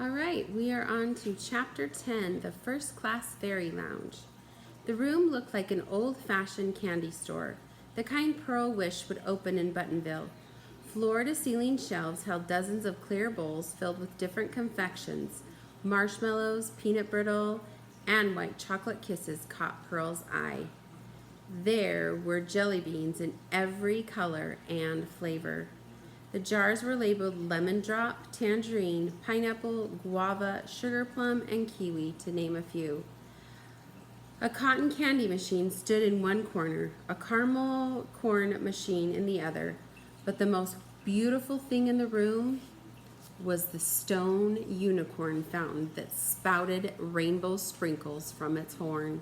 All right, we are on to Chapter 10, the First Class Fairy Lounge. The room looked like an old-fashioned candy store, the kind Pearl wished would open in Buttonville. Floor-to-ceiling shelves held dozens of clear bowls filled with different confections. Marshmallows, peanut brittle, and white chocolate kisses caught Pearl's eye. There were jelly beans in every color and flavor. The jars were labeled lemon drop, tangerine, pineapple, guava, sugar plum, and kiwi, to name a few. A cotton candy machine stood in one corner, a caramel corn machine in the other, but the most beautiful thing in the room was the stone unicorn fountain that spouted rainbow sprinkles from its horn.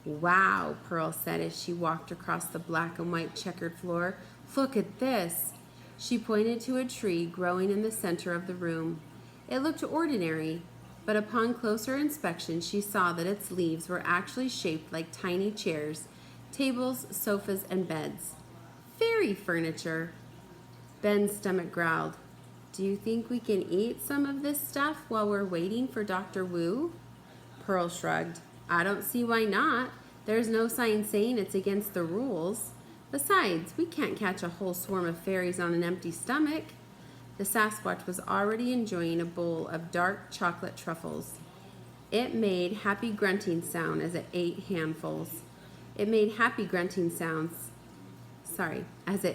"Wow," Pearl said as she walked across the black and white checkered floor. "Look at this." She pointed to a tree growing in the center of the room. It looked ordinary, but upon closer inspection she saw that its leaves were actually shaped like tiny chairs, tables, sofas, and beds. Fairy furniture! Ben's stomach growled. "Do you think we can eat some of this stuff while we're waiting for Dr. Wu?" Pearl shrugged. "I don't see why not. There's no sign saying it's against the rules. Besides, we can't catch a whole swarm of fairies on an empty stomach." The Sasquatch was already enjoying a bowl of dark chocolate truffles. It made happy grunting sound as it ate handfuls. As it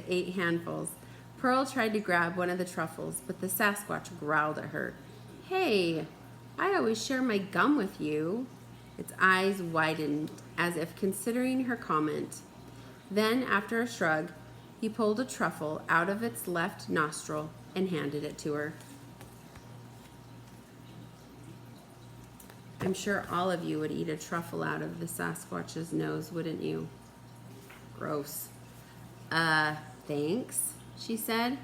ate handfuls. Pearl tried to grab one of the truffles, but the Sasquatch growled at her. "Hey, I always share my gum with you." Its eyes widened as if considering her comment. Then, after a shrug, he pulled a truffle out of its left nostril and handed it to her. I'm sure all of you would eat a truffle out of the Sasquatch's nose, wouldn't you? Gross. Thanks, she said.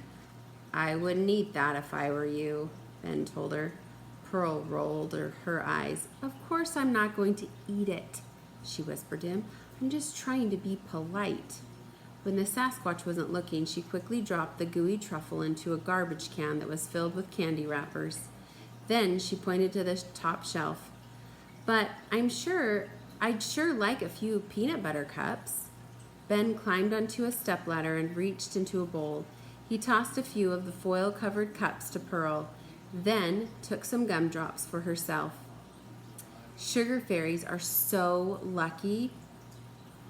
"I wouldn't eat that if I were you," Ben told her. Pearl rolled her eyes. "Of course I'm not going to eat it," she whispered to him. "I'm just trying to be polite." When the Sasquatch wasn't looking, she quickly dropped the gooey truffle into a garbage can that was filled with candy wrappers. Then she pointed to the top shelf. "But I'd sure like a few peanut butter cups." Ben climbed onto a stepladder and reached into a bowl. He tossed a few of the foil-covered cups to Pearl, then took some gumdrops for herself. "Sugar fairies are so lucky.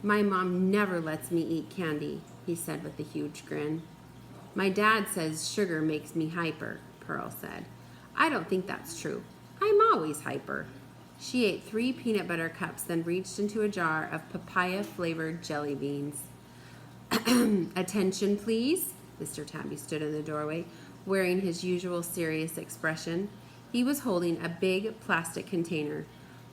My mom never lets me eat candy," he said with a huge grin. "My dad says sugar makes me hyper," Pearl said. "I don't think that's true. I'm always hyper." She ate 3 peanut butter cups, then reached into a jar of papaya-flavored jelly beans. "Attention, please." Mr. Tabby stood in the doorway, wearing his usual serious expression. He was holding a big plastic container.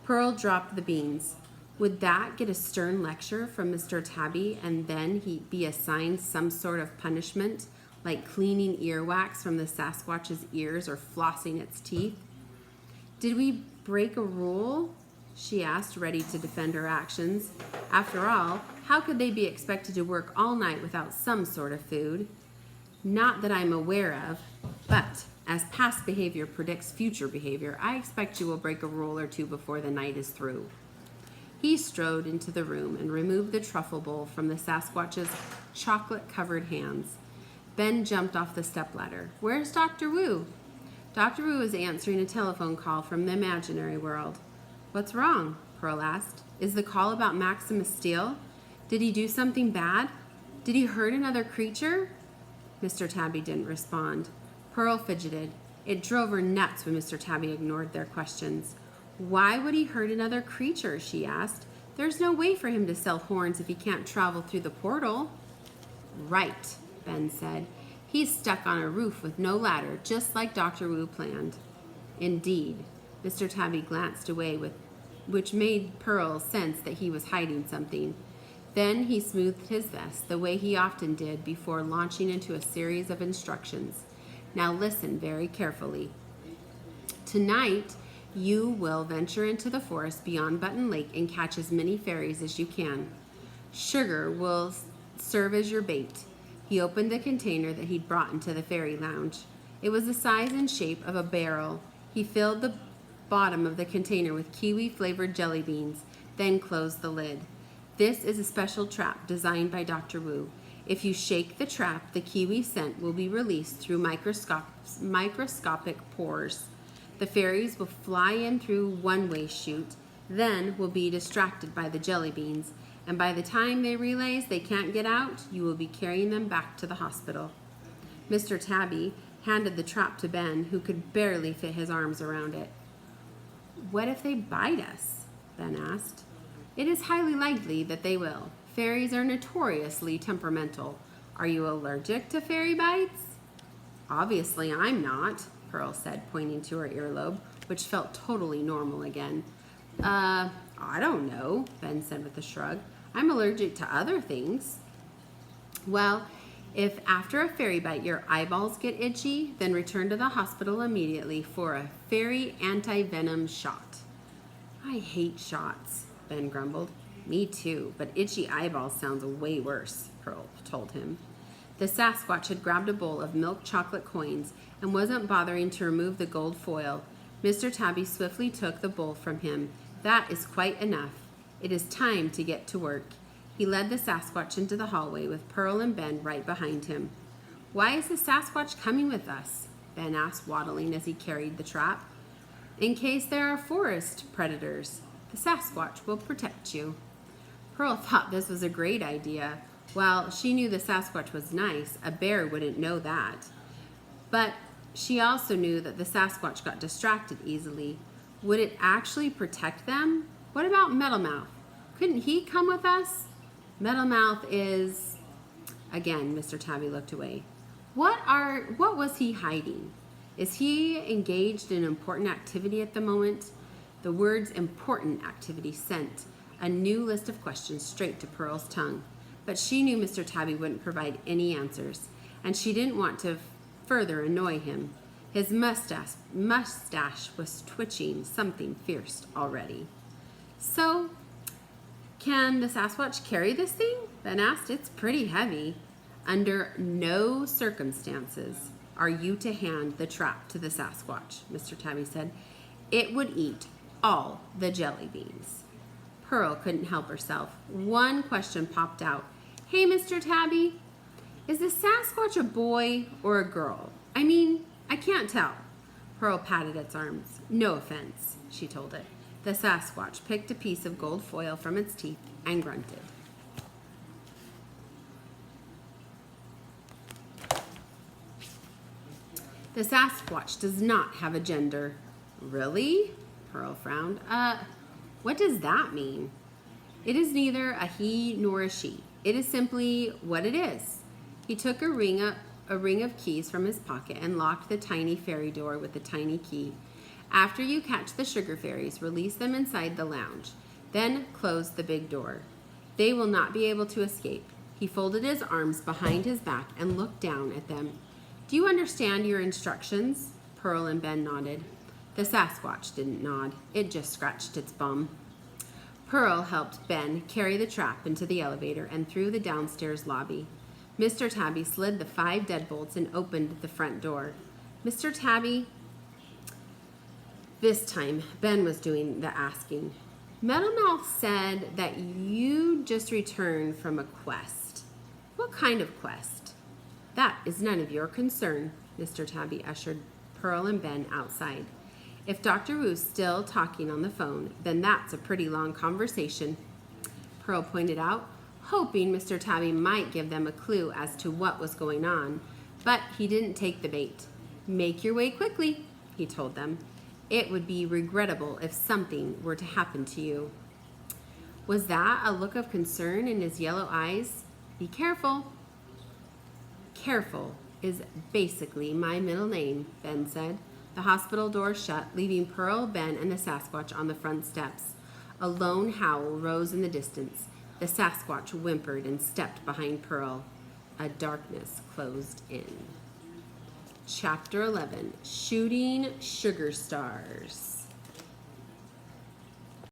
Pearl dropped the beans. Would that get a stern lecture from Mr. Tabby and then he'd be assigned some sort of punishment, like cleaning earwax from the Sasquatch's ears or flossing its teeth? "Did we break a rule?" she asked, ready to defend her actions. After all, how could they be expected to work all night without some sort of food? "Not that I'm aware of, but as past behavior predicts future behavior, I expect you will break a rule or two before the night is through." He strode into the room and removed the truffle bowl from the Sasquatch's chocolate-covered hands. Ben jumped off the stepladder. "Where's Dr. Wu?" Dr. Wu was answering a telephone call from the imaginary world. "What's wrong?" Pearl asked. "Is the call about Maximus Steele? Did he do something bad? Did he hurt another creature?" Mr. Tabby didn't respond. Pearl fidgeted. It drove her nuts when Mr. Tabby ignored their questions. "Why would he hurt another creature?" she asked. "There's no way for him to sell horns if he can't travel through the portal." "Right," Ben said. "He's stuck on a roof with no ladder, just like Dr. Wu planned." "Indeed." Mr. Tabby glanced away, which made Pearl sense that he was hiding something. Then he smoothed his vest, the way he often did before launching into a series of instructions. "Now listen very carefully. Tonight, you will venture into the forest beyond Button Lake and catch as many fairies as you can. Sugar will serve as your bait." He opened the container that he'd brought into the fairy lounge. It was the size and shape of a barrel. He filled the bottom of the container with kiwi-flavored jelly beans, then closed the lid. This is a special trap designed by Dr. Wu. If you shake the trap, the kiwi scent will be released through microscopic pores. The fairies will fly in through one-way chute, then will be distracted by the jelly beans, and by the time they realize they can't get out, you will be carrying them back to the hospital. Mr. Tabby handed the trap to Ben, who could barely fit his arms around it. "What if they bite us?" Ben asked. "It is highly likely that they will. Fairies are notoriously temperamental. Are you allergic to fairy bites?" "Obviously I'm not," Pearl said, pointing to her earlobe, which felt totally normal again. I don't know," Ben said with a shrug. "I'm allergic to other things." "Well, if after a fairy bite your eyeballs get itchy, then return to the hospital immediately for a fairy anti-venom shot." "I hate shots," Ben grumbled. "Me too, but itchy eyeballs sounds way worse," Pearl told him. The Sasquatch had grabbed a bowl of milk chocolate coins and wasn't bothering to remove the gold foil. Mr. Tabby swiftly took the bowl from him. "That is quite enough. It is time to get to work." He led the Sasquatch into the hallway with Pearl and Ben right behind him. "Why is the Sasquatch coming with us?" Ben asked, waddling as he carried the trap. "In case there are forest predators. The Sasquatch will protect you." Pearl thought this was a great idea. While she knew the Sasquatch was nice, a bear wouldn't know that. But she also knew that the Sasquatch got distracted easily. Would it actually protect them? What about Metalmouth? Couldn't he come with us? Metalmouth is... Again, Mr. Tabby looked away. What was he hiding? Is he engaged in important activity at the moment? The words important activity sent a new list of questions straight to Pearl's tongue. But she knew Mr. Tabby wouldn't provide any answers, and she didn't want to further annoy him. His mustache was twitching something fierce already. "So, can the Sasquatch carry this thing?" Ben asked. "It's pretty heavy." "Under no circumstances are you to hand the trap to the Sasquatch," Mr. Tabby said. "It would eat all the jelly beans." Pearl couldn't help herself. One question popped out. "Hey, Mr. Tabby, is the Sasquatch a boy or a girl? I mean, I can't tell." Pearl patted its arms. "No offense," she told it. The Sasquatch picked a piece of gold foil from its teeth and grunted. "The Sasquatch does not have a gender." "Really?" Pearl frowned. What does that mean?" "It is neither a he nor a she. It is simply what it is." He took a ring of keys from his pocket and locked the tiny fairy door with the tiny key. "After you catch the sugar fairies, release them inside the lounge. Then close the big door. They will not be able to escape." He folded his arms behind his back and looked down at them. "Do you understand your instructions?" Pearl and Ben nodded. The Sasquatch didn't nod. It just scratched its bum. Pearl helped Ben carry the trap into the elevator and through the downstairs lobby. Mr. Tabby slid the 5 deadbolts and opened the front door. "Mr. Tabby..." This time, Ben was doing the asking. "Metalmouth said that you just returned from a quest. What kind of quest?" "That is none of your concern," Mr. Tabby ushered Pearl and Ben outside. "If Dr. Wu's still talking on the phone, then that's a pretty long conversation," Pearl pointed out, hoping Mr. Tabby might give them a clue as to what was going on. But he didn't take the bait. "Make your way quickly," he told them. "It would be regrettable if something were to happen to you." Was that a look of concern in his yellow eyes? "Be careful." "Careful is basically my middle name," Ben said. The hospital door shut, leaving Pearl, Ben, and the Sasquatch on the front steps. A lone howl rose in the distance. The Sasquatch whimpered and stepped behind Pearl. A darkness closed in. Chapter 11, Shooting Sugar Stars.